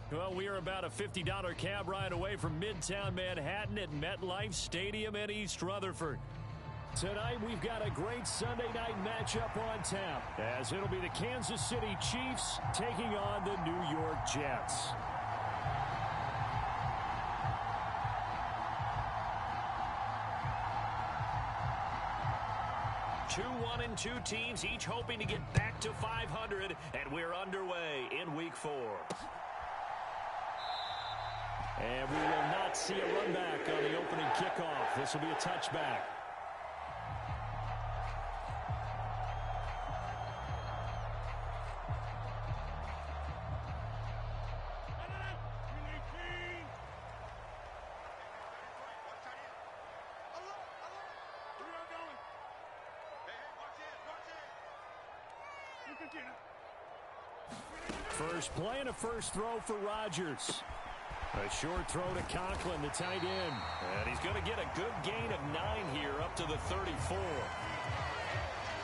Well, we are about a $50 cab ride away from Midtown Manhattan at MetLife Stadium in East Rutherford. Tonight, we've got a great Sunday night matchup on tap, as it'll be the Kansas City Chiefs taking on the New York Jets. Two 1-2 teams, each hoping to get back to 500, and we're underway in Week 4. And we will not see a run back on the opening kickoff. This will be a touchback. First play and a first throw for Rodgers. A short throw to Conklin, the tight end. And he's going to get a good gain of 9 here up to the 34.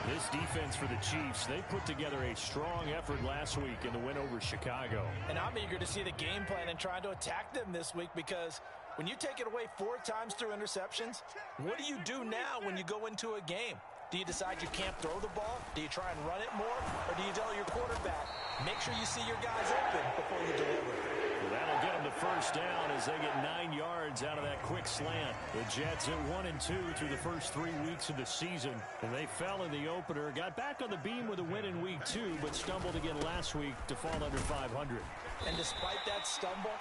This defense for the Chiefs, they put together a strong effort last week in the win over Chicago. And I'm eager to see the game plan and trying to attack them this week, because when you take it away 4 times through interceptions, what do you do now when you go into a game? Do you decide you can't throw the ball? Do you try and run it more? Or do you tell your quarterback, make sure you see your guys open before you deliver? Well, that'll get them the first down as they get 9 yards out of that quick slant. The Jets at 1-2 through the first 3 weeks of the season. And they fell in the opener, got back on the beam with a win in Week 2, but stumbled again last week to fall under 500. And despite that stumble,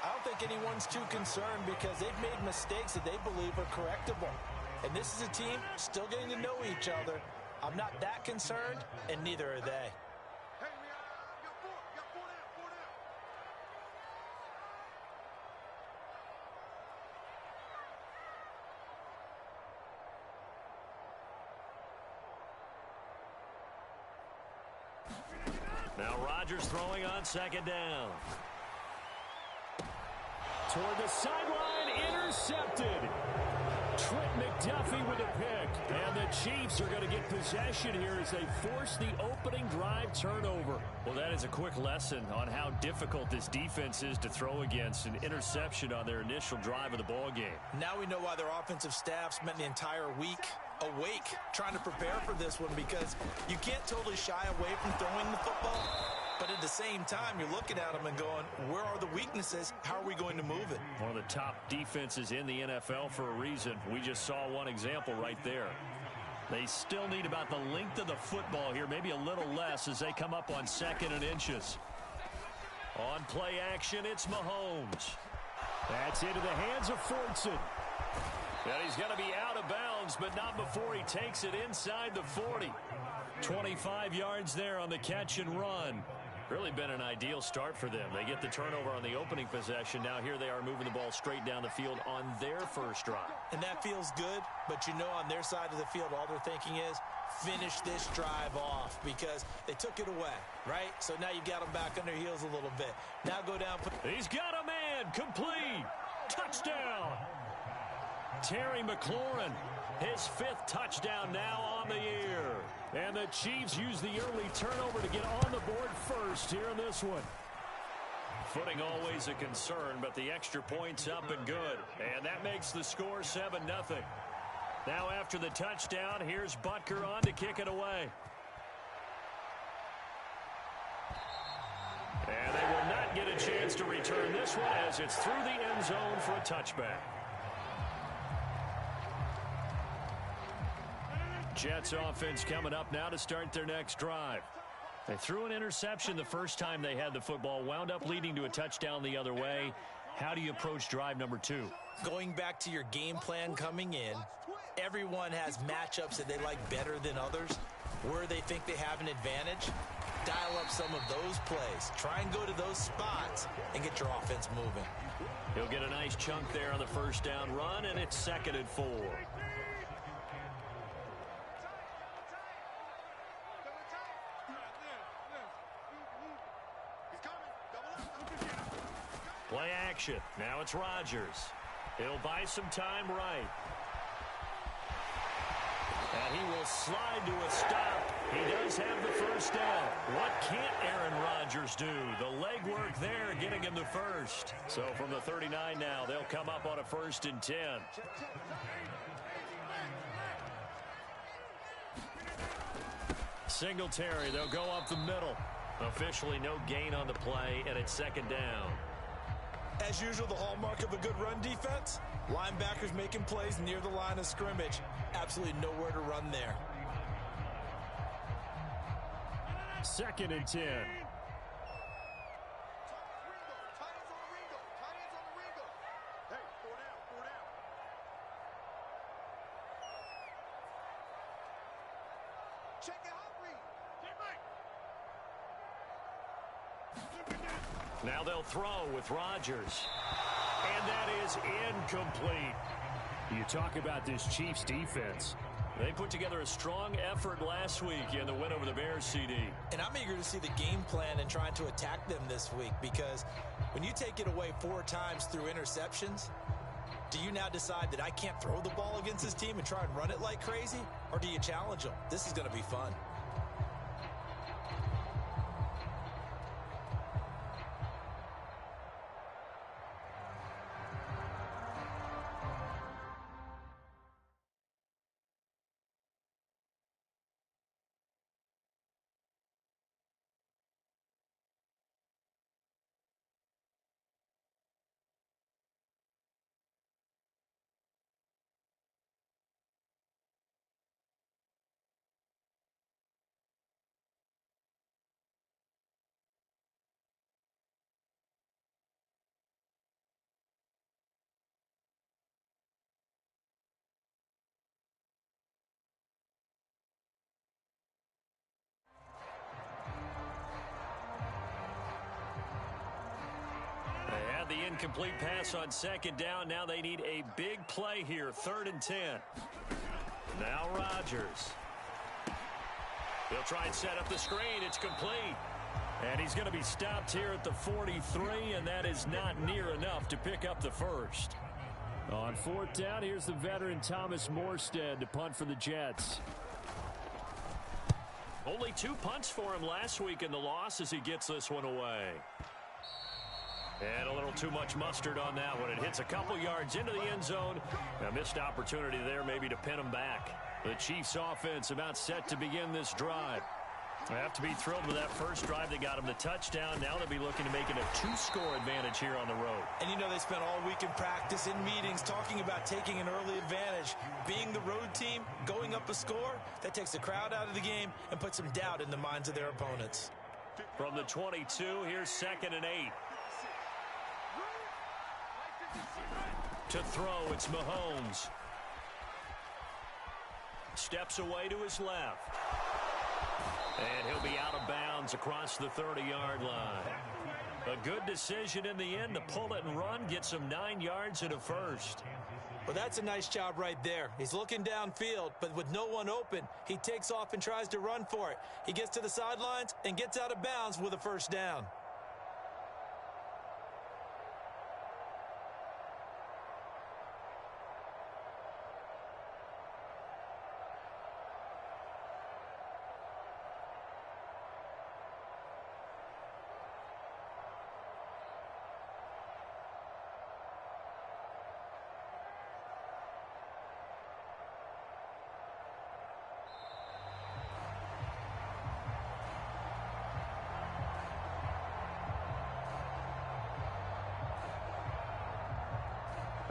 I don't think anyone's too concerned, because they've made mistakes that they believe are correctable. And this is a team still getting to know each other. I'm not that concerned, and neither are they. Now Rodgers throwing on second down. Toward the sideline, intercepted. Trent McDuffie with a pick. And the Chiefs are going to get possession here as they force the opening drive turnover. Well, that is a quick lesson on how difficult this defense is to throw against. An interception on their initial drive of the ball game. Now we know why their offensive staff spent the entire week awake trying to prepare for this one, because you can't totally shy away from throwing the football. But at the same time, you're looking at them and going, where are the weaknesses? How are we going to move it? One of the top defenses in the NFL for a reason. We just saw one example right there. They still need about the length of the football here, maybe a little less, as they come up on 2nd and inches. On play action, it's Mahomes. That's into the hands of Fortson. And he's going to be out of bounds, but not before he takes it inside the 40. 25 yards there on the catch and run. Really been an ideal start for them. They get the turnover on the opening possession. Now here they are moving the ball straight down the field on their first drive. And that feels good, but you know on their side of the field, all they're thinking is finish this drive off, because they took it away, right? So now you got them back on their heels a little bit. Now go down. He's got a man. Complete. Touchdown. Terry McLaurin, his 5th touchdown now on the year. And the Chiefs use the early turnover to get on the board first here in this one. Footing always a concern, but the extra point's up and good. And that makes the score 7-0. Now after the touchdown, here's Butker on to kick it away. And they will not get a chance to return this one, as it's through the end zone for a touchback. Jets offense coming up now to start their next drive. They threw an interception the first time they had the football, wound up leading to a touchdown the other way. How do you approach drive number 2? Going back to your game plan coming in, everyone has matchups that they like better than others. Where they think they have an advantage, dial up some of those plays. Try and go to those spots and get your offense moving. He'll get a nice chunk there on the first down run, and it's 2nd and 4. Play action. Now it's Rodgers. He'll buy some time right. And he will slide to a stop. He does have the first down. What can't Aaron Rodgers do? The legwork there getting him the first. So from the 39 now, they'll come up on a 1st and 10. Singletary, they'll go up the middle. Officially no gain on the play, and it's 2nd down. As usual, the hallmark of a good run defense, linebackers making plays near the line of scrimmage. Absolutely nowhere to run there. 2nd and 10. Now they'll throw with Rodgers. And that is incomplete. You talk about this Chiefs defense. They put together a strong effort last week in the win over the Bears, CD. And I'm eager to see the game plan and trying to attack them this week, because when you take it away 4 times through interceptions, do you now decide that I can't throw the ball against this team and try and run it like crazy? Or do you challenge them? This is going to be fun. The incomplete pass on 2nd down. Now they need a big play here. 3rd and 10. Now Rodgers. They'll try and set up the screen. It's complete. And he's going to be stopped here at the 43, and that is not near enough to pick up the first. On 4th down, here's the veteran Thomas Morstead to punt for the Jets. Only 2 punts for him last week in the loss as he gets this one away. And a little too much mustard on that one. It hits a couple yards into the end zone. A missed opportunity there maybe to pin him back. The Chiefs offense about set to begin this drive. They have to be thrilled with that first drive that got them the touchdown. Now they'll be looking to make it a 2-score advantage here on the road. And you know they spent all week in practice, in meetings, talking about taking an early advantage. Being the road team, going up a score, that takes the crowd out of the game and puts some doubt in the minds of their opponents. From the 22, here's 2nd and 8. To throw, it's Mahomes. Steps away to his left. And he'll be out of bounds across the 30-yard line. A good decision in the end to pull it and run, get some 9 yards and a first. Well, that's a nice job right there. He's looking downfield, but with no one open, he takes off and tries to run for it. He gets to the sidelines and gets out of bounds with a first down.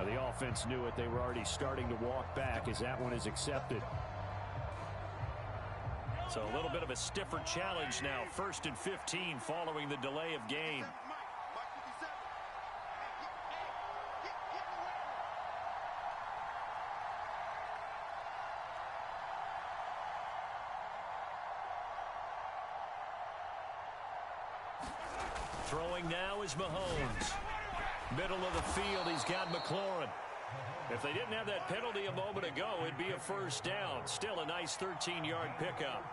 The offense knew it. They were already starting to walk back as that one is accepted. So a little bit of a stiffer challenge now. 1st and 15 following the delay of game. Throwing now is Mahomes. Middle of the field, he's got McLaurin. If they didn't have that penalty a moment ago, it'd be a first down. Still a nice 13-yard pickup.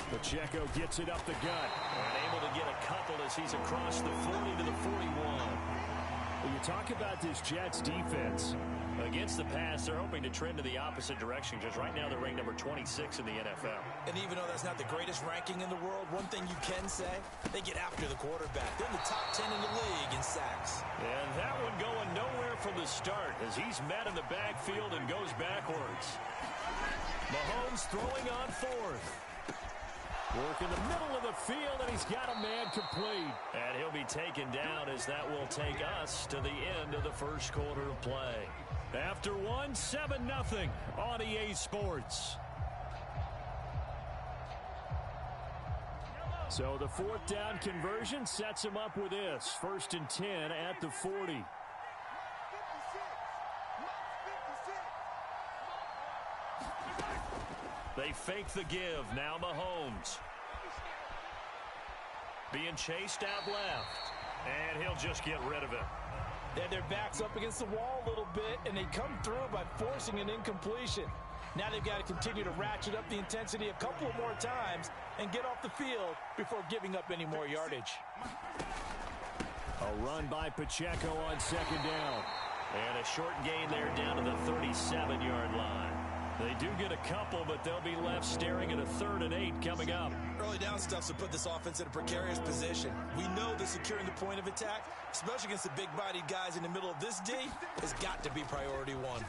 Pacheco gets it up the gut. And able to get a couple as he's across the 40 to the 41. When you talk about this Jets defense, against the pass, they're hoping to trend to the opposite direction because right now they're ranked number 26 in the NFL. And even though that's not the greatest ranking in the world, one thing you can say, they get after the quarterback. They're in the top 10 in the league in sacks. And that one going nowhere from the start as he's met in the backfield and goes backwards. Mahomes throwing on fourth. Work in the middle of the field, and he's got a man complete. And he'll be taken down as that will take us to the end of the first quarter of play. After one, 7-0 on EA Sports. So the fourth down conversion sets him up with this. 1st and 10 at the 40. They fake the give. Now Mahomes. Being chased out left. And he'll just get rid of it. They had their backs up against the wall a little bit, and they come through by forcing an incompletion. Now they've got to continue to ratchet up the intensity a couple of more times and get off the field before giving up any more yardage. A run by Pacheco on 2nd down. And a short gain there down to the 37-yard line. They do get a couple, but they'll be left staring at a 3rd and 8 coming up. Early down stuff's to put this offense in a precarious position. We know that securing the point of attack, especially against the big-bodied guys in the middle of this D, has got to be priority one.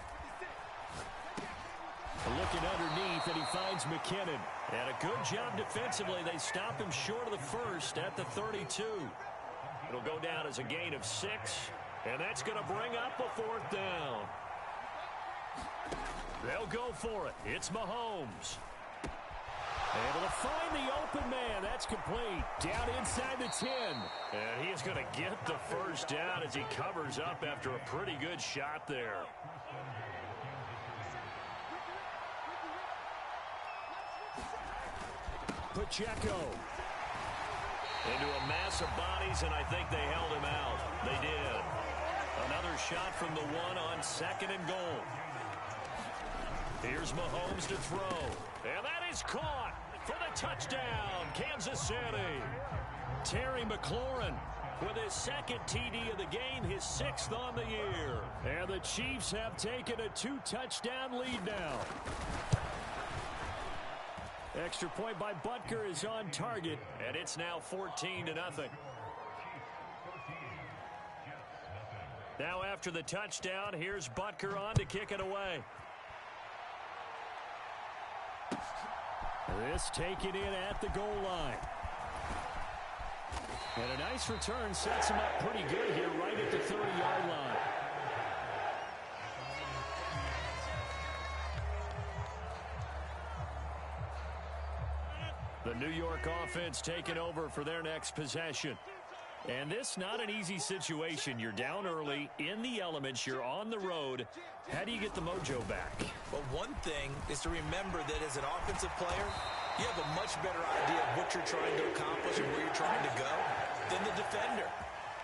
Looking underneath, and he finds McKinnon. And a good job defensively. They stop him short of the first at the 32. It'll go down as a gain of 6, and that's going to bring up a 4th down. They'll go for it. It's Mahomes. Able to find the open man. That's complete. Down inside the 10. And he is going to get the first down as he covers up after a pretty good shot there. Pacheco. Into a mass of bodies, and I think they held him out. They did. Another shot from the one on 2nd and goal. Here's Mahomes to throw. And that is caught for the touchdown, Kansas City. Terry McLaurin with his 2nd TD of the game, his 6th on the year. And the Chiefs have taken a 2-touchdown lead now. Extra point by Butker is on target, and it's now 14-0. Now after the touchdown, here's Butker on to kick it away. This taken in at the goal line. And a nice return sets him up pretty good here right at the 30-yard line. The New York offense taking over for their next possession. And this not an easy situation. You're down early, in the elements, you're on the road. How do you get the mojo back? Well, one thing is to remember that as an offensive player, you have a much better idea of what you're trying to accomplish and where you're trying to go than the defender.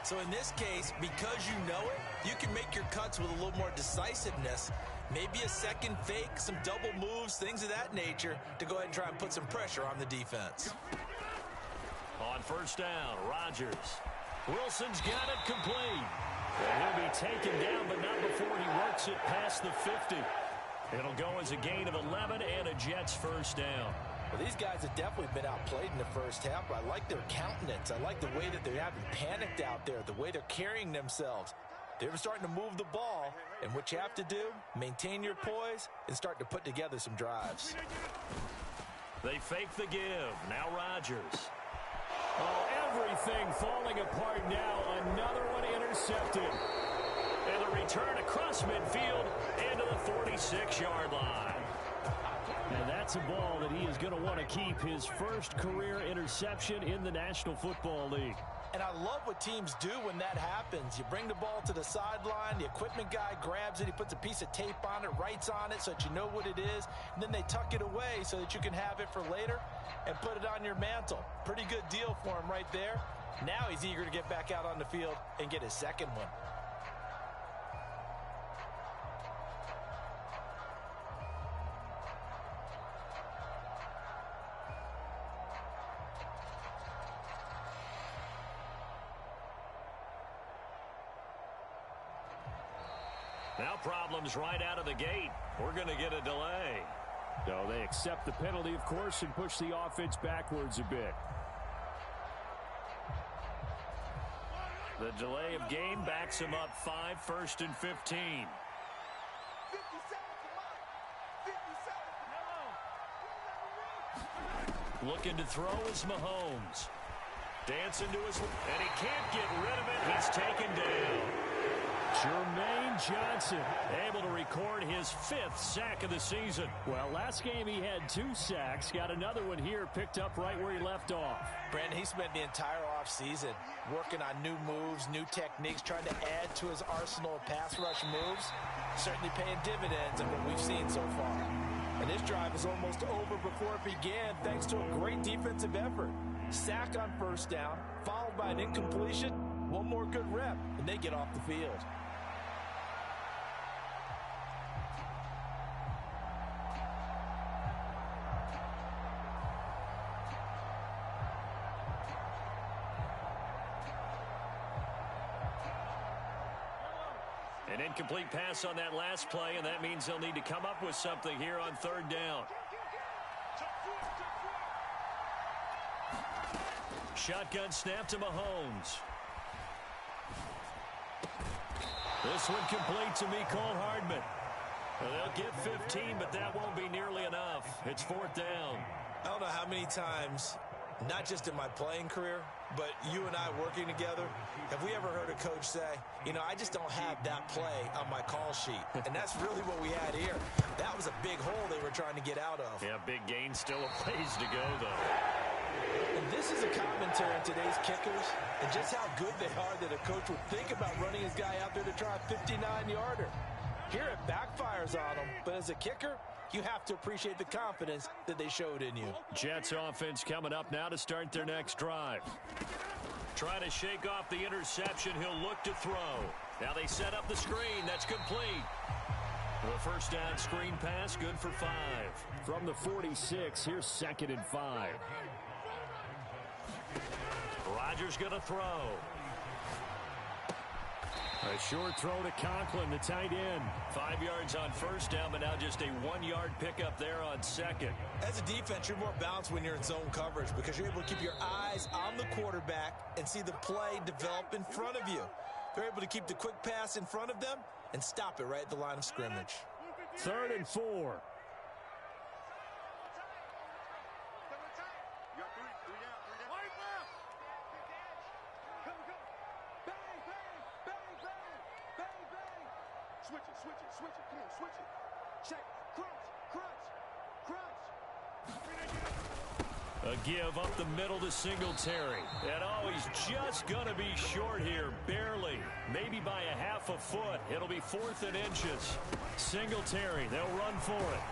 So in this case, because you know it, you can make your cuts with a little more decisiveness. Maybe a second fake, some double moves, things of that nature to go ahead and try and put some pressure on the defense. On 1st down, Rodgers. Wilson's got it complete. And he'll be taken down, but not before he works it past the 50. It'll go as a gain of 11 and a Jets 1st down. Well, these guys have definitely been outplayed in the first half, but I like their countenance. I like the way that they haven't panicked out there, the way they're carrying themselves. They're starting to move the ball, and what you have to do, maintain your poise and start to put together some drives. They fake the give. Now Rodgers. Oh, everything falling apart now. Another one intercepted. And the return across midfield into the 46-yard line. And that's a ball that he is going to want to keep, his first career interception in the National Football League. And I love what teams do when that happens. You bring the ball to the sideline, the equipment guy grabs it, he puts a piece of tape on it, writes on it so that you know what it is, and then they tuck it away so that you can have it for later and put it on your mantle. Pretty good deal for him right there. Now he's eager to get back out on the field and get his second one. Now problems right out of the gate. We're going to get a delay. No, they accept the penalty, of course, and push the offense backwards a bit. The delay of game backs him up 5, 1st and 15. Looking to throw is Mahomes. Dancing to his... and he can't get rid of it. He's taken down. Jermaine Johnson able to record his 5th sack of the season. Well, last game he had 2 sacks. Got another one here, picked up right where he left off. Brandon, he spent the entire offseason working on new moves, new techniques, trying to add to his arsenal of pass rush moves. Certainly paying dividends in what we've seen so far. And this drive is almost over before it began, thanks to a great defensive effort. Sack on 1st down, followed by an incompletion. One more good rep, and they get off the field. An incomplete pass on that last play, and that means they'll need to come up with something here on 3rd down. Shotgun snap to Mahomes. This one complete to Mecole Hardman. Well, they'll get 15, but that won't be nearly enough. It's 4th down. I don't know how many times, not just in my playing career, but you and I working together, have we ever heard a coach say, you know, I just don't have that play on my call sheet. And that's really what we had here. That was a big hole they were trying to get out of. Yeah, big gain, still a ways to go, though. And this is a commentary on today's kickers and just how good they are that a coach would think about running his guy out there to try a 59-yarder. Here it backfires on him, but as a kicker, you have to appreciate the confidence that they showed in you. Jets offense coming up now to start their next drive. Trying to shake off the interception. He'll look to throw. Now they set up the screen. That's complete. The 1st down screen pass, good for 5. From the 46, here's 2nd and 5. Rodgers going to throw. A short throw to Conklin, the tight end. 5 yards on 1st down, but now just a 1-yard pickup there on 2nd. As a defense, you're more balanced when you're in zone coverage because you're able to keep your eyes on the quarterback and see the play develop in front of you. They're able to keep the quick pass in front of them and stop it right at the line of scrimmage. 3rd and 4. Switch it, come on, switch it. Check, crunch. A give up the middle to Singletary. And oh, he's just going to be short here, barely. Maybe by a half a foot. It'll be 4th and inches. Singletary, they'll run for it.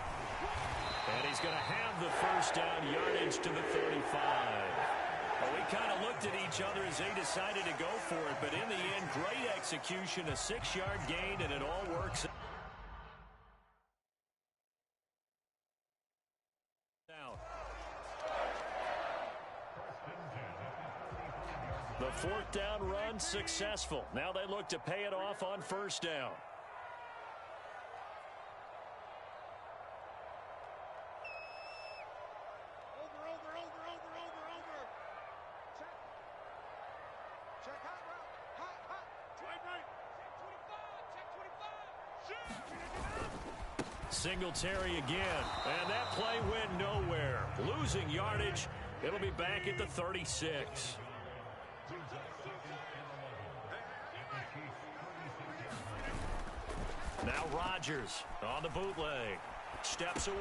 And he's going to have the 1st down, yardage to the 35. Well, we kind of looked at each other as they decided to go for it, but in the end, great execution, a 6-yard gain, and it all works out. The 4th down run successful. Now they look to pay it off on 1st down. Singletary again, and that play went nowhere. Losing yardage. It'll be back at the 36. Now Rodgers on the bootleg. Steps away.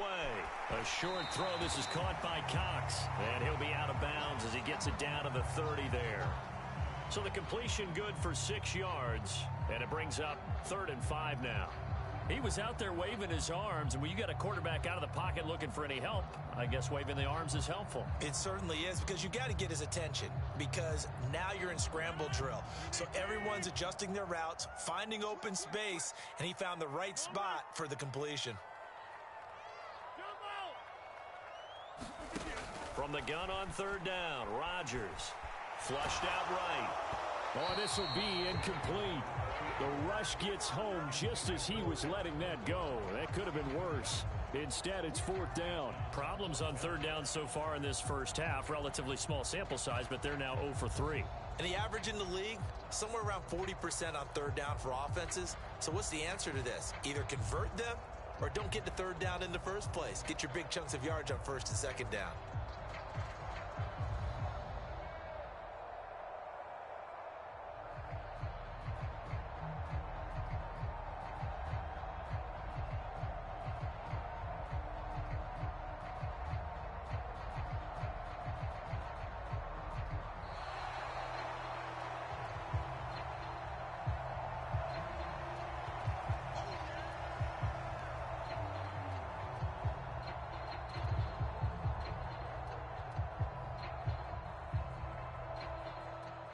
A short throw. This is caught by Cox. And he'll be out of bounds as he gets it down to the 30 there. So the completion good for 6 yards. And it brings up 3rd and 5 now. He was out there waving his arms, and when you got a quarterback out of the pocket looking for any help, I guess waving the arms is helpful. It certainly is, because you got to get his attention, because now you're in scramble drill. So everyone's adjusting their routes, finding open space, and he found the right spot for the completion. From the gun on 3rd down, Rodgers flushed out right. Oh, this will be incomplete. The rush gets home just as he was letting that go. That could have been worse. Instead, it's 4th down. Problems on 3rd down so far in this first half. Relatively small sample size, but they're now 0 for 3. And the average in the league, somewhere around 40% on 3rd down for offenses. So what's the answer to this? Either convert them or don't get to 3rd down in the first place. Get your big chunks of yards on 1st and 2nd down.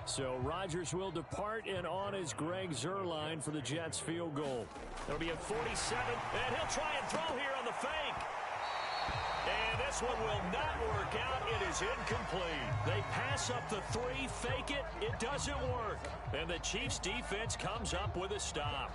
So Rodgers will depart, and on is Greg Zuerlein for the Jets field goal. It'll be a 47, and he'll try and throw here on the fake. And this one will not work out. It is incomplete. They pass up the 3, fake it. It doesn't work. And the Chiefs defense comes up with a stop.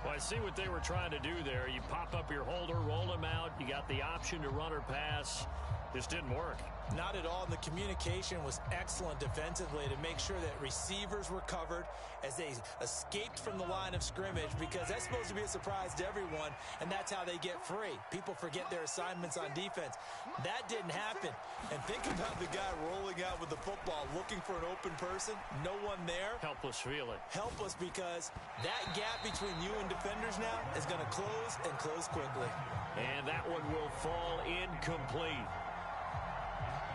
Well, I see what they were trying to do there. You pop up your holder, roll him out. You got the option to run or pass. Just didn't work. Not at all. And the communication was excellent defensively to make sure that receivers were covered as they escaped from the line of scrimmage, because that's supposed to be a surprise to everyone, and that's how they get free. People forget their assignments on defense. That didn't happen. And think about the guy rolling out with the football, looking for an open person. No one there. Helpless feeling. Helpless, because that gap between you and defenders now is going to close, and close quickly. And that one will fall incomplete.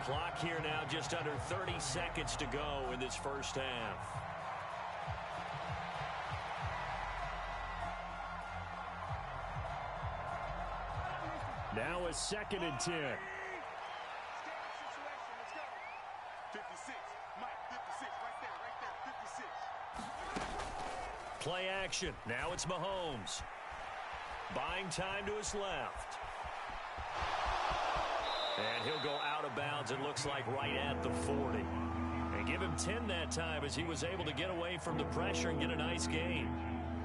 Clock here now just under 30 seconds to go in this first half. Now a 2nd and 10. 56. Mike, 56. Right there. 56. Play action. Now it's Mahomes. Buying time to his left. And he'll go out of bounds, it looks like, right at the 40. And give him 10 that time as he was able to get away from the pressure and get a nice gain.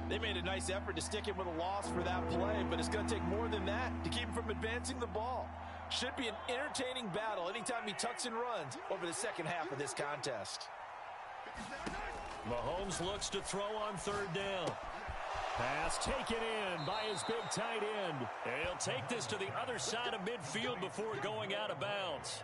They made a nice effort to stick him with a loss for that play, but it's going to take more than that to keep him from advancing the ball. Should be an entertaining battle anytime he tucks and runs over the second half of this contest. Mahomes looks to throw on 3rd down. Pass taken in by his big tight end. And he'll take this to the other side of midfield before going out of bounds.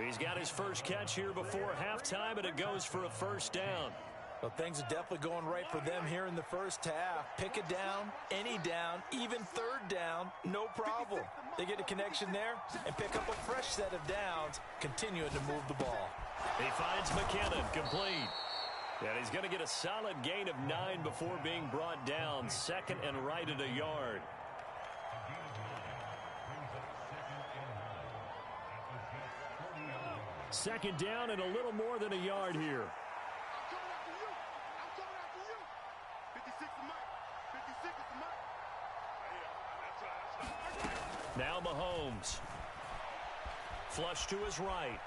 He's got his first catch here before halftime, and it goes for a 1st down. Well, things are definitely going right for them here in the first half. Pick a down, any down, even 3rd down, no problem. They get a connection there and pick up a fresh set of downs, continuing to move the ball. He finds McKinnon, complete. And he's going to get a solid gain of 9 before being brought down. 2nd and right at a yard. Second down and a little more than a yard here. I'm coming after you. 56 to Mike. 56 to Mike. Yeah, that's right. Now Mahomes. Flush to his right.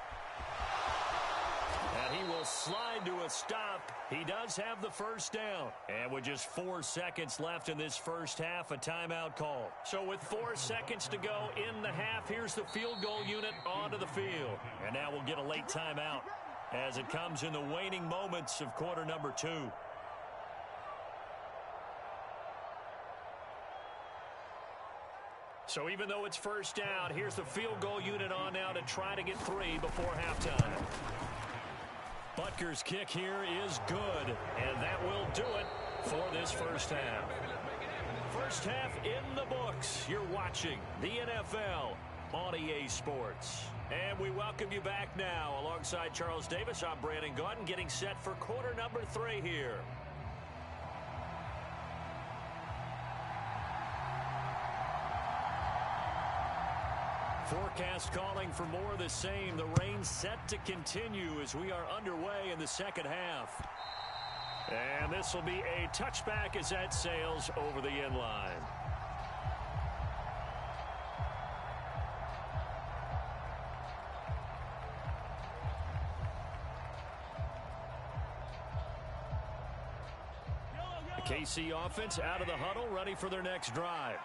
And he will slide to a stop. He does have the 1st down. And with just 4 seconds left in this first half, a timeout call. So with 4 seconds to go in the half, here's the field goal unit onto the field. And now we'll get a late timeout as it comes in the waning moments of quarter number 2. So even though it's 1st down, here's the field goal unit on now to try to get 3 before halftime. Butker's kick here is good, and that will do it for this first half. First half in the books. You're watching the NFL on EA Sports. And we welcome you back now. Alongside Charles Davis, I'm Brandon Gaudin, getting set for quarter number 3 here. Forecast calling for more of the same. The rain set to continue as we are underway in the second half. And this will be a touchback as that sails over the end line. KC offense out of the huddle, ready for their next drive.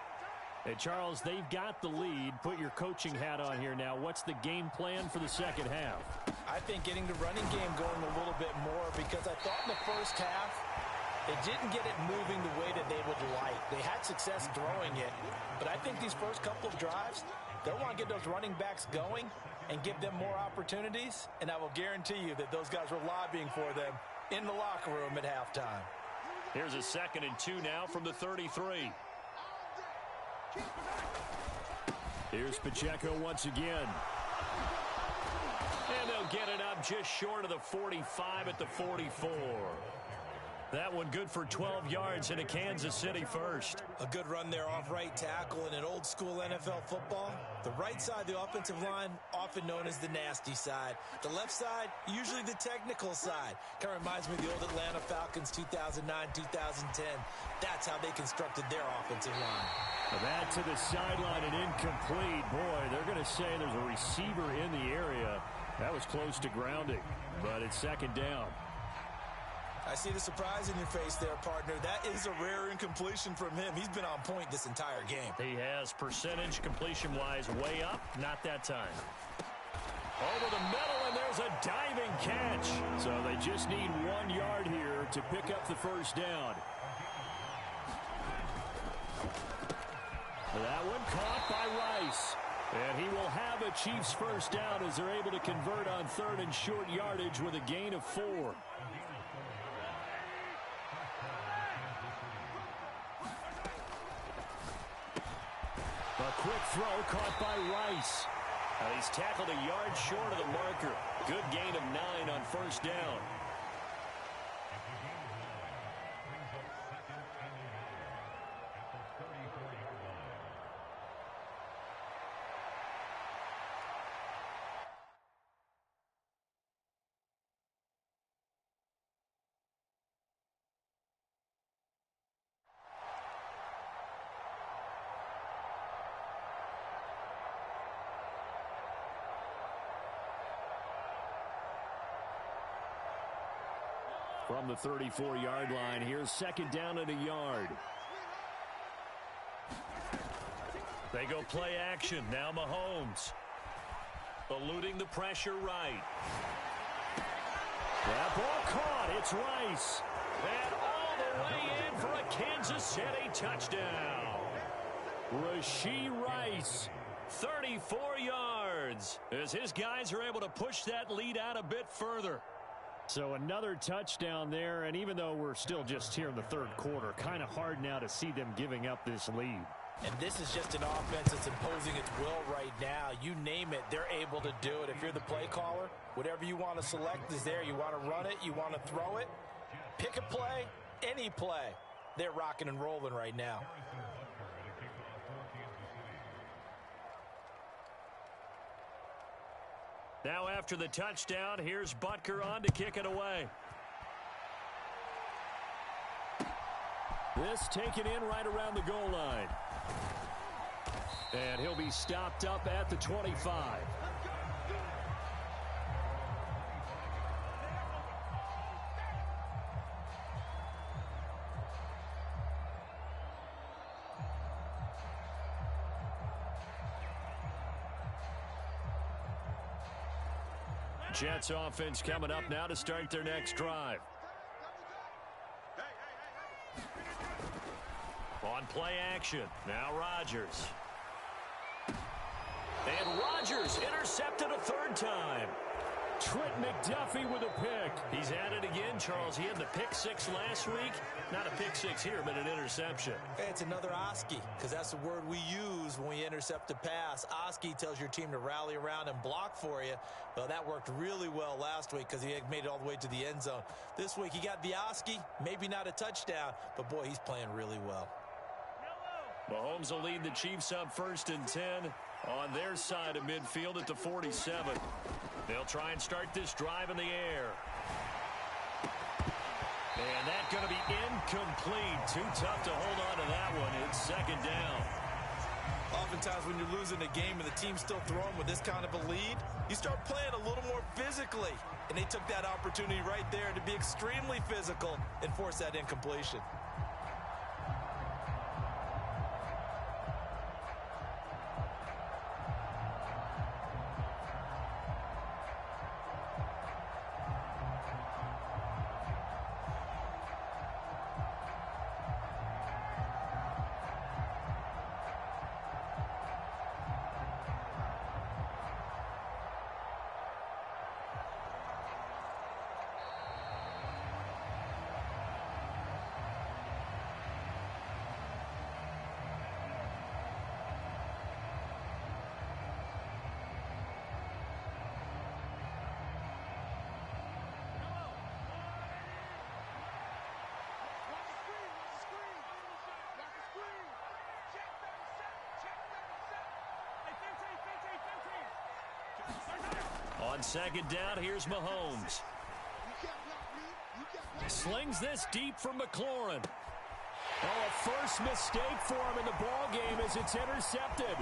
Hey, Charles, they've got the lead. Put your coaching hat on here now. What's the game plan for the second half? I think getting the running game going a little bit more, because I thought in the first half they didn't get it moving the way that they would like. They had success throwing it, but I think these first couple of drives, they'll want to get those running backs going and give them more opportunities, and I will guarantee you that those guys were lobbying for them in the locker room at halftime. Here's a 2nd and 2 now from the 33. Here's Pacheco once again. And they'll get it up just short of the 45 at the 44. That one good for 12 yards in a Kansas City first. A good run there off right tackle in an old-school NFL football. The right side of the offensive line, often known as the nasty side. The left side, usually the technical side. Kind of reminds me of the old Atlanta Falcons 2009-2010. That's how they constructed their offensive line. That to the sideline and incomplete. Boy, they're going to say there's a receiver in the area. That was close to grounding, but it's 2nd down. I see the surprise in your face there, partner. That is a rare incompletion from him. He's been on point this entire game. He has percentage completion-wise way up. Not that time. Over the middle, and there's a diving catch. So they just need 1 yard here to pick up the first down. That one caught by Rice. And he will have a Chiefs first down as they're able to convert on 3rd and short yardage with a gain of 4. A quick throw caught by Rice. He's tackled a yard short of the marker. Good gain of 9 on first down. From the 34-yard line, here's 2nd down and a yard. They go play action. Now Mahomes. Eluding the pressure right. That ball caught. It's Rice. And all the way in for a Kansas City touchdown. Rashee Rice. 34 yards as his guys are able to push that lead out a bit further. So another touchdown there, and even though we're still just here in the 3rd quarter, kind of hard now to see them giving up this lead. And this is just an offense that's imposing its will right now. You name it, they're able to do it. If you're the play caller, whatever you want to select is there. You want to run it, you want to throw it, pick a play, any play. They're rocking and rolling right now. Now after the touchdown, here's Butker on to kick it away. This taken in right around the goal line. And he'll be stopped up at the 25. Jets offense coming up now to start their next drive. On play action, now Rodgers. And Rodgers intercepted a 3rd time. Trent McDuffie with a pick. He's at it again, Charles. He had the pick 6 last week. Not a pick 6 here, but an interception. Hey, it's another Oski, because that's the word we use when we intercept a pass. Oski tells your team to rally around and block for you. Well, that worked really well last week because he had made it all the way to the end zone. This week he got the Oski, maybe not a touchdown, but boy, he's playing really well. Mahomes will lead the Chiefs up 1st and 10 on their side of midfield at the 47. They'll try and start this drive in the air. And that's going to be incomplete. Too tough to hold on to that one. It's 2nd down. Oftentimes when you're losing a game and the team's still throwing with this kind of a lead, you start playing a little more physically. And they took that opportunity right there to be extremely physical and force that incompletion. On second down, here's Mahomes. Slings this deep for McLaurin. Oh, a first mistake for him in the ball game as it's intercepted.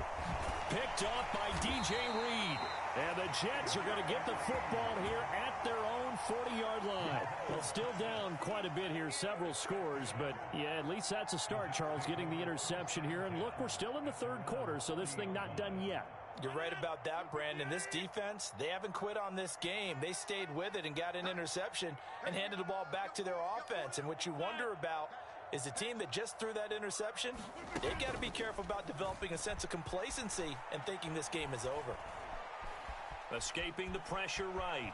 Picked off by DJ Reed. And the Jets are going to get the football here at their own 40-yard line. Well, still down quite a bit here, several scores, but yeah, at least that's a start, Charles, getting the interception here. And look, we're still in the third quarter, so this thing not done yet. You're right about that, Brandon. This defense, they haven't quit on this game. They stayed with it and got an interception and handed the ball back to their offense. And what you wonder about is the team that just threw that interception, they got to be careful about developing a sense of complacency and thinking this game is over. Escaping the pressure right.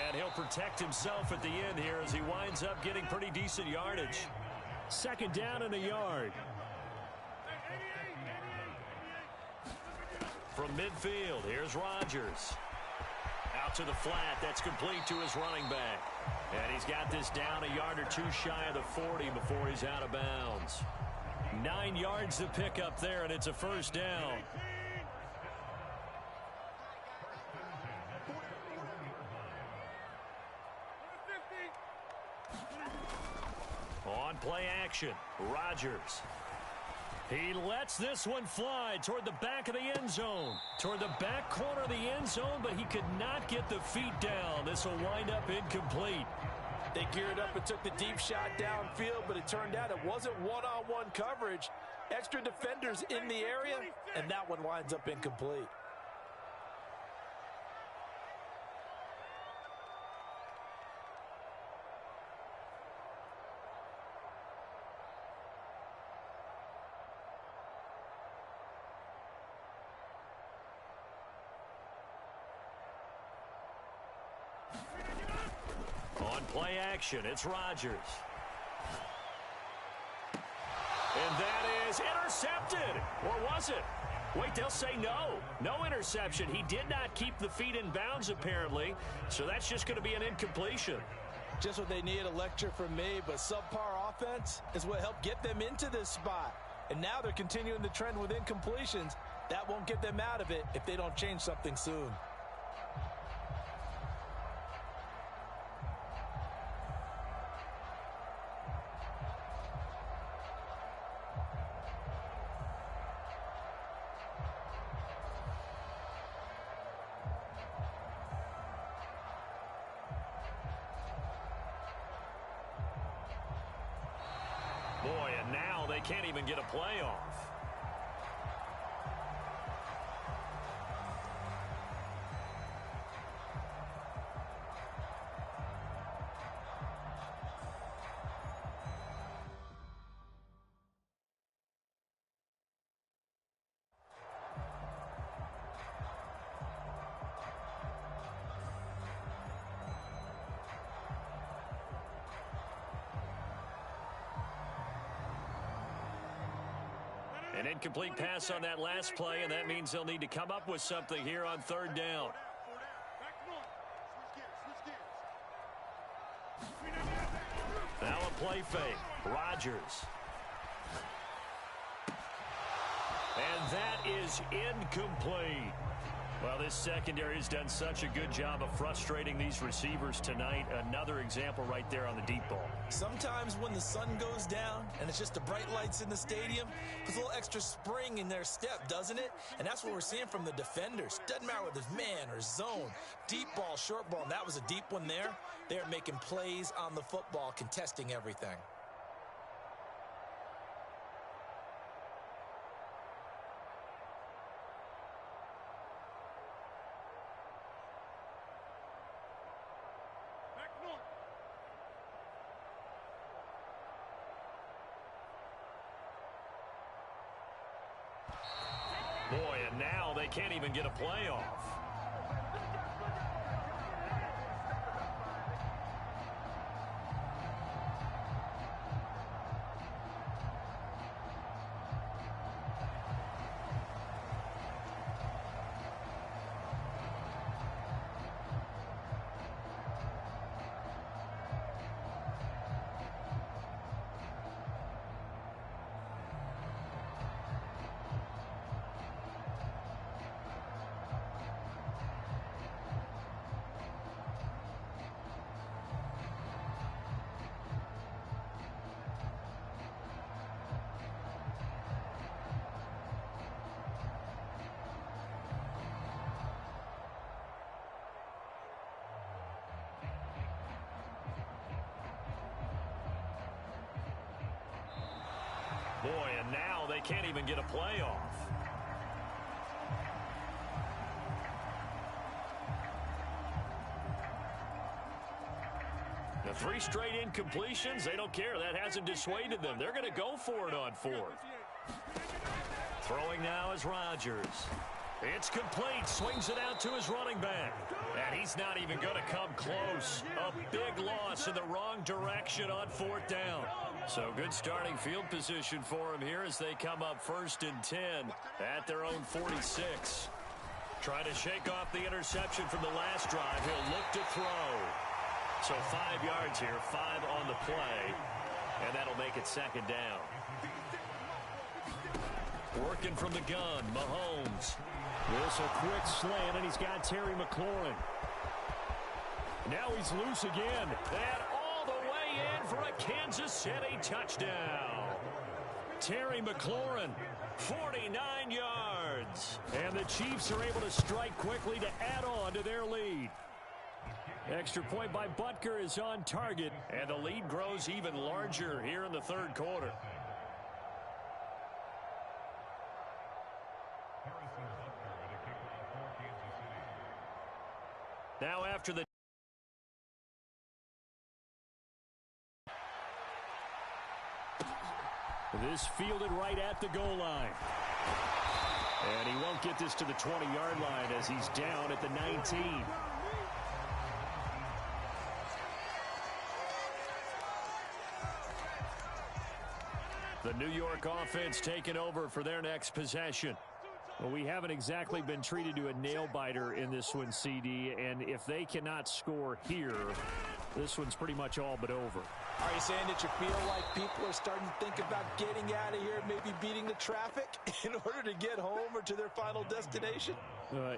And he'll protect himself at the end here as he winds up getting pretty decent yardage. Second down and a yard. From midfield, here's Rodgers. Out to the flat, that's complete to his running back. And he's got this down a yard or two shy of the 40 before he's out of bounds. 9 yards to pick up there, and it's a first down. On play action, Rodgers. He lets this one fly toward the back of the end zone. Toward the back corner of the end zone, but he could not get the feet down. This will wind up incomplete. They geared up and took the deep shot downfield, but it turned out it wasn't one-on-one coverage. Extra defenders in the area, and that one winds up incomplete. On play action, it's Rodgers. And that is intercepted. Or was it? Wait, they'll say no. No interception. He did not keep the feet in bounds, apparently. So that's just going to be an incompletion. Just what they need, a lecture from me, but subpar offense is what helped get them into this spot. And now they're continuing the trend with incompletions. That won't get them out of it if they don't change something soon. Boy, and now they can't even get a playoff. An incomplete pass on that last play, and that means they'll need to come up with something here on third down. Now a play fake. Rodgers. And that is incomplete. Well, this secondary has done such a good job of frustrating these receivers tonight. Another example right there on the deep ball. Sometimes when the sun goes down and it's just the bright lights in the stadium, there's a little extra spring in their step, doesn't it? And that's what we're seeing from the defenders. Doesn't matter whether it's man or zone, deep ball, short ball. And that was a deep one there. They're making plays on the football, contesting everything. Boy, and now they can't even get a playoff. Boy, and now they can't even get a play off. The 3 straight incompletions, they don't care. That hasn't dissuaded them. They're going to go for it on 4th. Throwing now is Rodgers. It's complete. Swings it out to his running back. And he's not even going to come close. A big loss in the wrong direction on 4th down. So good starting field position for him here as they come up 1st and 10 at their own 46. Trying to shake off the interception from the last drive. He'll look to throw. So 5 yards here, 5 on the play, and that'll make it 2nd down. Working from the gun, Mahomes. This a quick slant, and he's got Terry McLaurin. Now he's loose again. And all the way in for a Kansas City touchdown. Terry McLaurin, 49 yards. and the Chiefs are able to strike quickly to add on to their lead. Extra point by Butker is on target, And the lead grows even larger here in the 3rd quarter. Now after the this fielded right at the goal line. And he won't get this to the 20-yard line as he's down at the 19. The New York offense taking over for their next possession. Well, we haven't exactly been treated to a nail-biter in this one, CD, and if they cannot score here, this one's pretty much all but over. Are you saying that you feel like people are starting to think about getting out of here, maybe beating the traffic in order to get home or to their final destination?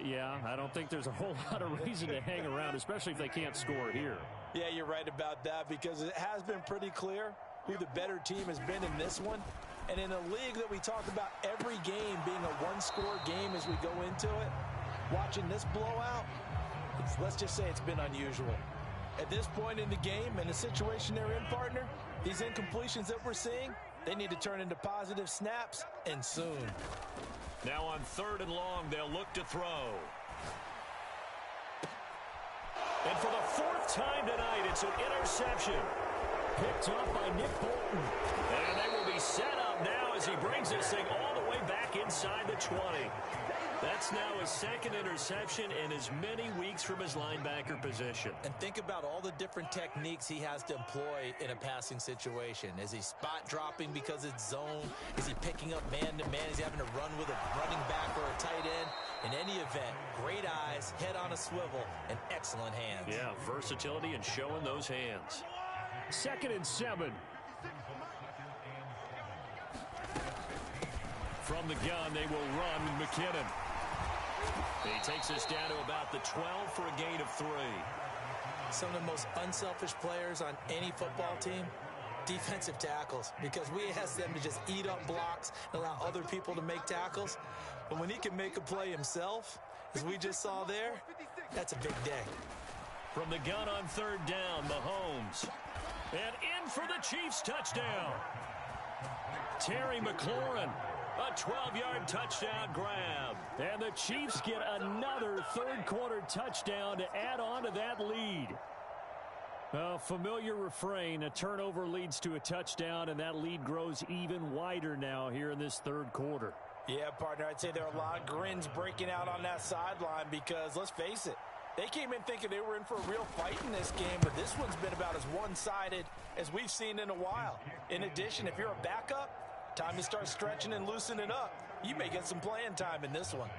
Yeah, I don't think there's a whole lot of reason to hang around, especially if they can't score here. Yeah, you're right about that because it has been pretty clear who the better team has been in this one. And in a league that we talk about every game being a one-score game as we go into it, watching this blowout, let's just say it's been unusual. At this point in the game and the situation they're in, partner, these incompletions that we're seeing, they need to turn into positive snaps, and soon. Now on 3rd and long, they'll look to throw. And for the 4th time tonight, it's an interception. Picked up by Nick Bolton. And they will be set up now as he brings this thing all the way back inside the 20. That's now his 2nd interception in as many weeks from his linebacker position. And think about all the different techniques he has to employ in a passing situation. Is he spot dropping because it's zone? Is he picking up man-to-man? Is he having to run with a running back or a tight end? In any event, great eyes, head on a swivel, and excellent hands. Yeah, versatility and showing those hands. 2nd and 7. From the gun, they will run McKinnon. He takes us down to about the 12 for a gain of 3. Some of the most unselfish players on any football team, defensive tackles, because we ask them to just eat up blocks and allow other people to make tackles. But when he can make a play himself, as we just saw there, that's a big day. From the gun on 3rd down, Mahomes. And in for the Chiefs touchdown. Terry McLaurin. A 12-yard touchdown grab. And the Chiefs get another 3rd quarter touchdown to add on to that lead. A familiar refrain, a turnover leads to a touchdown, and that lead grows even wider now here in this 3rd quarter. Yeah, partner, I'd say there are a lot of grins breaking out on that sideline because, let's face it, they came in thinking they were in for a real fight in this game, but this one's been about as one-sided as we've seen in a while. In addition, if you're a backup, time to start stretching and loosening up. You may get some playing time in this one.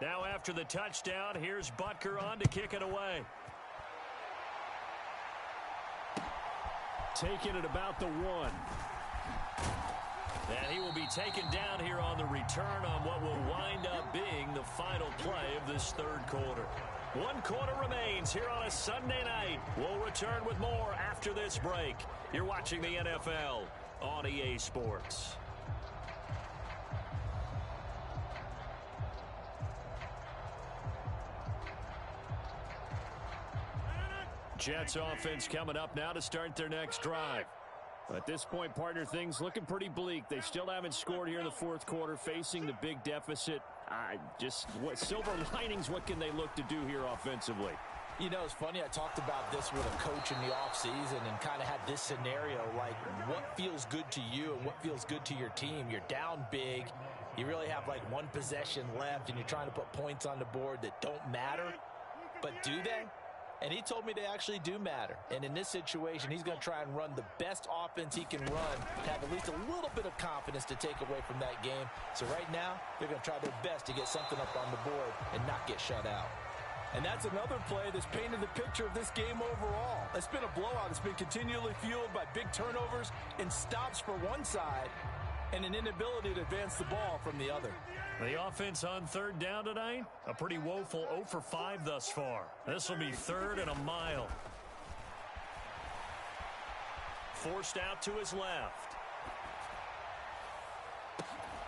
Now after the touchdown, here's Butker on to kick it away. Taking it about the 1. And he will be taken down here on the return on what will wind up being the final play of this 3rd quarter. 1 quarter remains here on a Sunday night. We'll return with more after this break. You're watching the NFL on EA Sports. Jets offense coming up now to start their next drive. At this point, partner, things looking pretty bleak. They still haven't scored here in the fourth quarter, facing the big deficit. What silver linings, what can they look to do here offensively? You know, it's funny, I talked about this with a coach in the offseason and kind of had this scenario, like what feels good to you and what feels good to your team. You're down big. You really have like one possession left, and you're trying to put points on the board that don't matter. But do they? And he told me they actually do matter. And in this situation, he's going to try and run the best offense he can run to have at least a little bit of confidence to take away from that game. So right now, they're going to try their best to get something up on the board and not get shut out. And that's another play that's painted the picture of this game overall. It's been a blowout. It's been continually fueled by big turnovers and stops for one side and an inability to advance the ball from the other. The offense on third down tonight, a pretty woeful 0 for 5 thus far. This will be 3rd and a mile. Forced out to his left.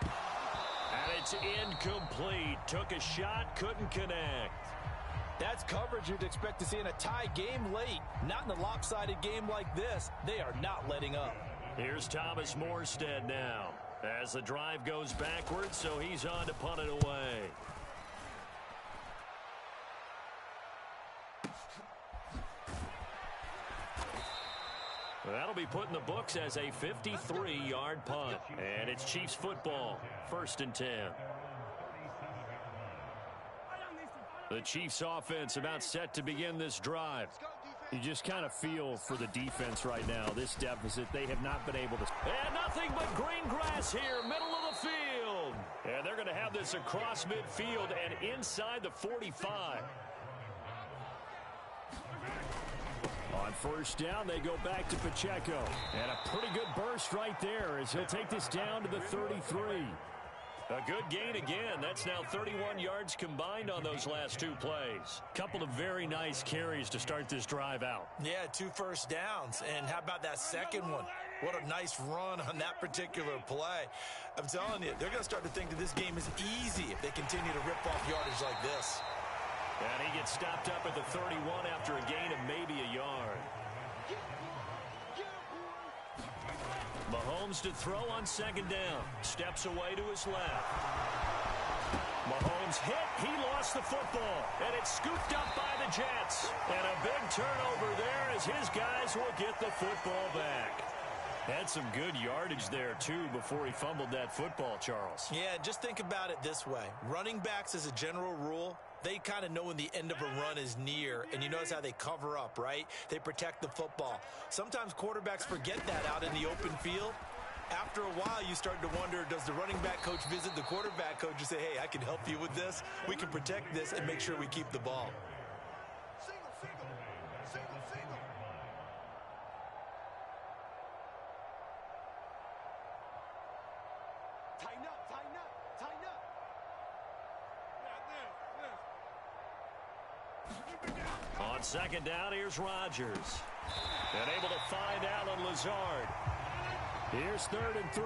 And it's incomplete. Took a shot, couldn't connect. That's coverage you'd expect to see in a tie game late. Not in a lopsided game like this. They are not letting up. Here's Thomas Morstead now as the drive goes backwards, so he's on to punt it away. That'll be put in the books as a 53-yard punt. And it's Chiefs football, 1st and 10. The Chiefs offense about set to begin this drive. You just kind of feel for the defense right now. This deficit, they have not been able to. And nothing but green grass here, middle of the field. And they're going to have this across midfield and inside the 45. On 1st down, they go back to Pacheco. And a pretty good burst right there as he'll take this down to the 33. A good gain again. That's now 31 yards combined on those last 2 plays. Couple of very nice carries to start this drive out. Yeah, 2 first downs. And how about that second one? What a nice run on that particular play. I'm telling you, they're going to start to think that this game is easy if they continue to rip off yardage like this. And he gets stopped up at the 31 after a gain of maybe a yard. Mahomes to throw on 2nd down. Steps away to his left. Mahomes hit. He lost the football. And it's scooped up by the Jets. And a big turnover there as his guys will get the football back. Had some good yardage there, too, before he fumbled that football, Charles. Yeah, just think about it this way. Running backs, as a general rule, they kind of know when the end of a run is near, and you notice how they cover up, right? They protect the football. Sometimes quarterbacks forget that out in the open field. After a while, you start to wonder, does the running back coach visit the quarterback coach and say, hey, I can help you with this. We can protect this and make sure we keep the ball. Tighten up, tighten up, tighten up. On 2nd down, here's Rodgers. And able to find Allen Lazard. Here's 3rd and 3.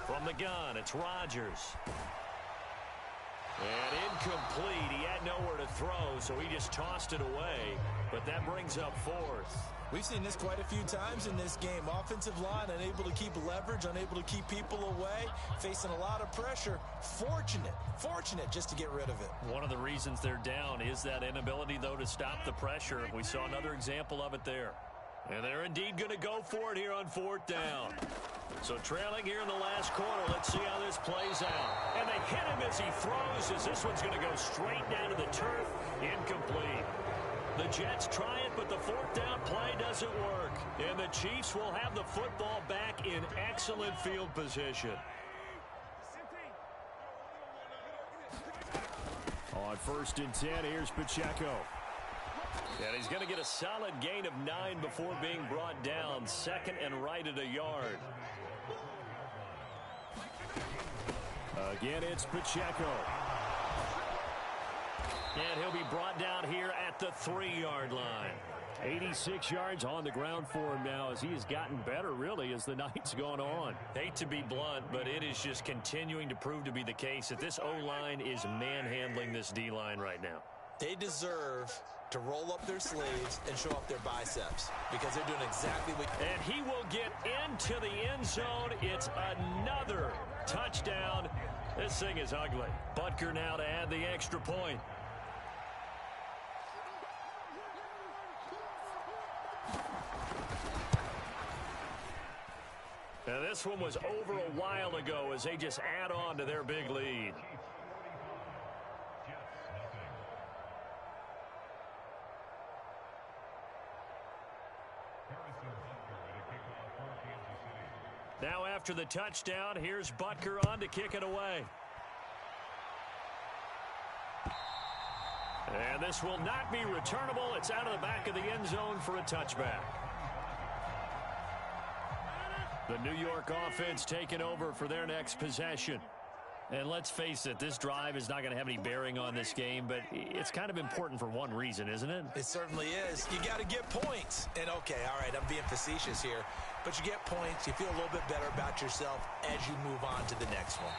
From the gun, it's Rodgers. And incomplete. He had nowhere to throw, so he just tossed it away. But that brings up 4th. We've seen this quite a few times in this game. Offensive line unable to keep leverage, unable to keep people away, facing a lot of pressure. Fortunate just to get rid of it. One of the reasons they're down is that inability, though, to stop the pressure. We saw another example of it there. And they're indeed going to go for it here on 4th down. So trailing here in the last quarter, let's see how this plays out. And they hit him as he throws, as this one's going to go straight down to the turf. Incomplete. The Jets try it, but the 4th down play doesn't work. And the Chiefs will have the football back in excellent field position. On 1st and 10, here's Pacheco. And he's going to get a solid gain of 9 before being brought down. 2nd and right at a yard. Again, it's Pacheco. And he'll be brought down here at the 3-yard line. 86 yards on the ground for him now as he has gotten better, really, as the night's gone on. Hate to be blunt, but it is just continuing to prove to be the case that this O-line is manhandling this D-line right now. They deserve to roll up their sleeves and show up their biceps because they're doing exactly what... And he will get into the end zone. It's another touchdown. This thing is ugly. Butker now to add the extra point. Now this one was over a while ago as they just add on to their big lead. Now after the touchdown, here's Butker on to kick it away. And this will not be returnable. It's out of the back of the end zone for a touchback. The New York offense taking over for their next possession. And let's face it, this drive is not going to have any bearing on this game, but it's kind of important for one reason, isn't it? It certainly is. You got to get points. And, okay, all right, I'm being facetious here. But you get points, you feel a little bit better about yourself as you move on to the next one.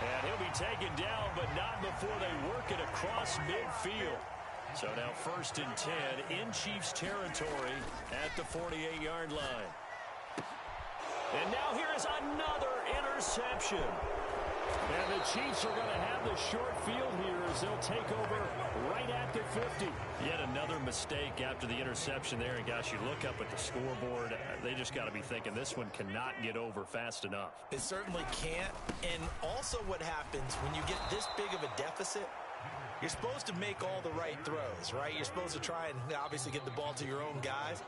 And he'll be taken down, but not before they work it across midfield. So now 1st and 10 in Chiefs territory at the 48-yard line. And now here is another interception. And the Chiefs are going to have the short field here as they'll take over right at the 50. Yet another mistake after the interception there. And, gosh, you look up at the scoreboard. They just got to be thinking this one cannot get over fast enough. It certainly can't. And also what happens when you get this big of a deficit, you're supposed to make all the right throws, right? You're supposed to try and obviously get the ball to your own guys.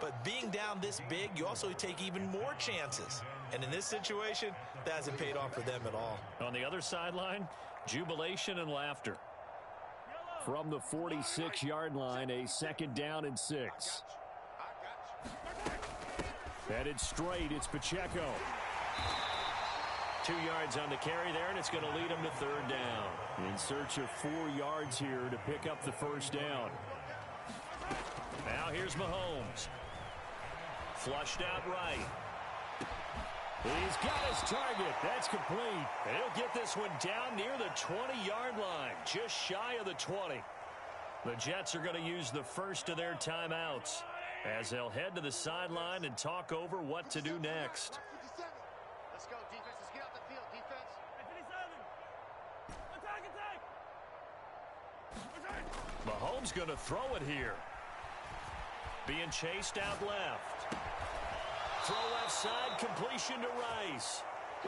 But being down this big, you also take even more chances. And in this situation, that hasn't paid off for them at all. On the other sideline, jubilation and laughter. From the 46-yard line, a 2nd down and 6. Headed straight, it's Pacheco. 2 yards on the carry there, and it's going to lead him to 3rd down. In search of 4 yards here to pick up the 1st down. Now here's Mahomes. Flushed out right. He's got his target. That's complete. And he'll get this one down near the 20-yard line, just shy of the 20. The Jets are going to use the first of their timeouts as they'll head to the sideline and talk over what to do next. Let's go, defense. Let's get out the field, defense. 57. Attack, attack. Mahomes going to throw it here. Being chased out left. Throw left side, completion to Rice.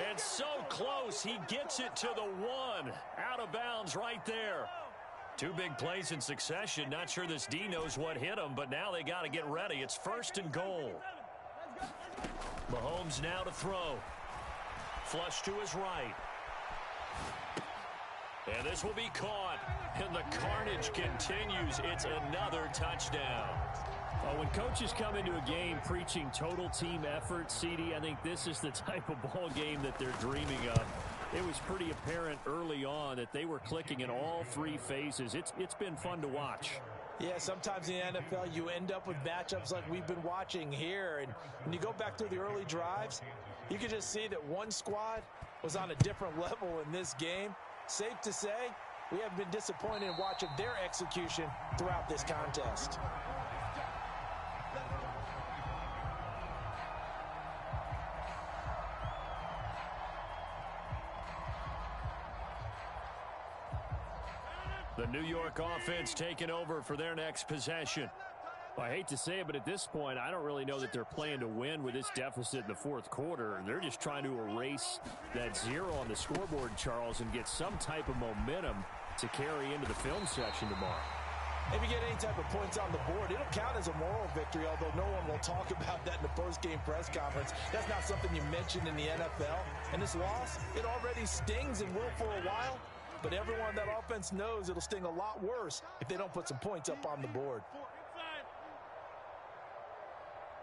And so close, he gets it to the 1. Out of bounds right there. 2 big plays in succession. Not sure this D knows what hit him, but now they got to get ready. It's 1st and goal. Mahomes now to throw. Flush to his right. And this will be caught. And the carnage continues. It's another touchdown. Well, when coaches come into a game preaching total team effort, CD, I think this is the type of ball game that they're dreaming of. It was pretty apparent early on that they were clicking in all 3 phases. It's been fun to watch. Yeah, sometimes in the NFL you end up with matchups like we've been watching here. And when you go back to the early drives, you can just see that one squad was on a different level in this game. Safe to say, we have been disappointed in watching their execution throughout this contest. The New York offense taking over for their next possession. Well, I hate to say it, but at this point, I don't really know that they're playing to win with this deficit in the 4th quarter. They're just trying to erase that 0 on the scoreboard, Charles, and get some type of momentum to carry into the film section tomorrow. If you get any type of points on the board, it'll count as a moral victory, although no one will talk about that in the post-game press conference. That's not something you mentioned in the NFL. And this loss, it already stings and will for a while. But everyone on that offense knows it'll sting a lot worse if they don't put some points up on the board. Inside.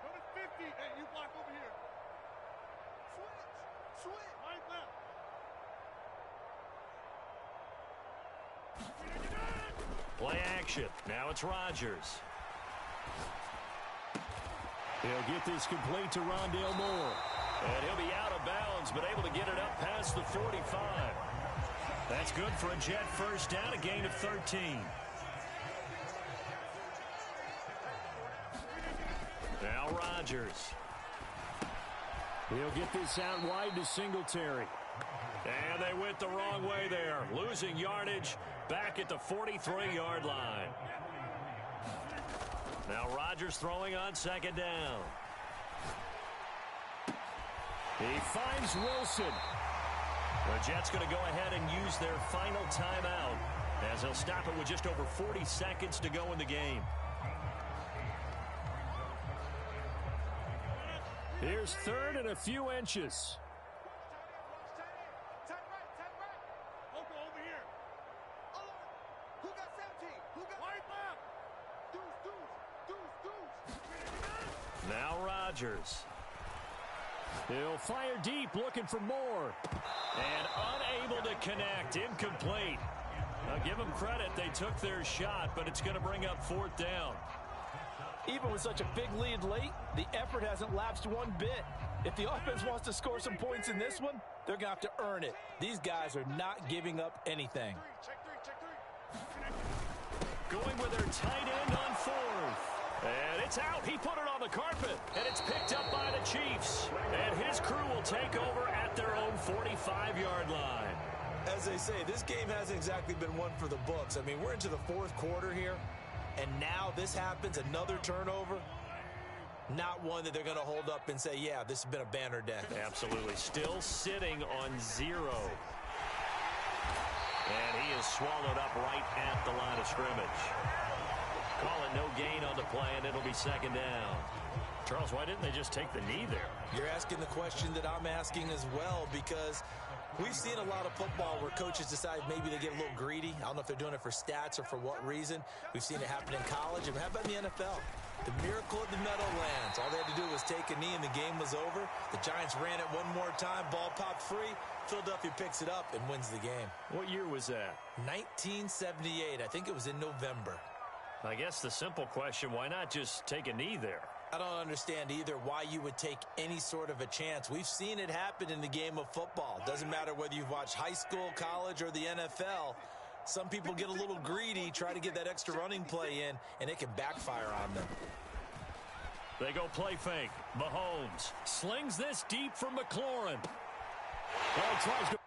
Go to 50. Hey, you block over here. Switch. Switch. Right left. Play action. Now it's Rodgers. He'll get this complete to Rondale Moore. And he'll be out of bounds, but able to get it up past the 45. That's good for a Jet first down, a gain of 13. Now Rodgers. He'll get this out wide to Singletary. And they went the wrong way there. Losing yardage back at the 43-yard line. Now Rodgers throwing on second down. He finds Wilson. The Jets going to go ahead and use their final timeout as they'll stop it with just over 40 seconds to go in the game. Here's third and a few inches. Now Rodgers. He'll fire deep, looking for more. And unable to connect. Incomplete. Now give them credit. They took their shot, but it's going to bring up fourth down. Even with such a big lead late, the effort hasn't lapsed one bit. If the offense wants to score some points in this one, they're going to have to earn it. These guys are not giving up anything. Going with their tight end on fourth. And it's out. He put it on the carpet. And it's picked up by the Chiefs. And his crew will take over at their own 45-yard line. As they say, this game hasn't exactly been one for the books. I mean, we're into the fourth quarter here. And now this happens, another turnover. Not one that they're going to hold up and say, yeah, this has been a banner day. Absolutely. Still sitting on 0. And he is swallowed up right at the line of scrimmage. Call it no gain on the play, and it'll be second down. Charles, why didn't they just take the knee there? You're asking the question that I'm asking as well, because we've seen a lot of football where coaches decide maybe they get a little greedy. I don't know if they're doing it for stats or for what reason. We've seen it happen in college. And how about in the NFL? The miracle of the Meadowlands. All they had to do was take a knee and the game was over. The Giants ran it one more time. Ball popped free. Philadelphia picks it up and wins the game. What year was that? 1978. I think it was in November. I guess the simple question, why not just take a knee there? I don't understand either why you would take any sort of a chance. We've seen it happen in the game of football. Doesn't matter whether you've watched high school, college, or the NFL. Some people get a little greedy, try to get that extra running play in, and it can backfire on them. They go play fake. Mahomes slings this deep for McLaurin. Well, tries to